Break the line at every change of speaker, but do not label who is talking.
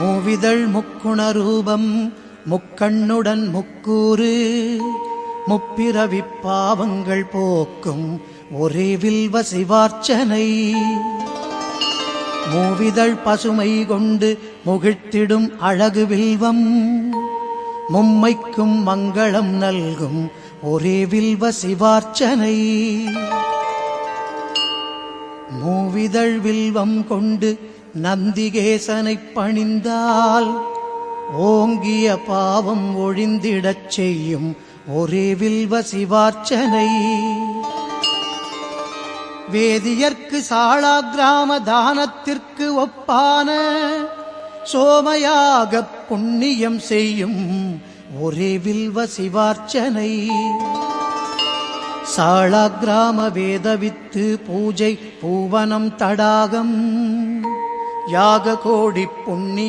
மூவிதழ் முக்குணரூபம் முக்கண்ணுடன் முக்கூறு முப்பிறவிப் பாவங்கள் போக்கும் ஒரே வில்வ சிவார்ச்சனை. மூவிதழ் பசுமை கொண்டு முகிழ்த்திடும் அழகு வில்வம் மும்மைக்கும் மங்களம் நல்கும் ஒரே வில்வ சிவார்ச்சனை. மூவிதழ் வில்வம் கொண்டு நந்திகேசனைப் பணிந்தால் ஓங்கிய பாவம் ஒழிந்திடச் செய்யும் ஒரே வில்வ சிவார்ச்சனை. வேதியர்க்கு சாளாகிராம தானத்திற்கு ஒப்பான சோமயாகப் புண்ணியம் செய்யும் ஒரே வில்வ சிவார்ச்சனை. சாளாகிராம வேதவித்து பூஜை பூவனம் தடாகம் யாக கோடி புண்ணிய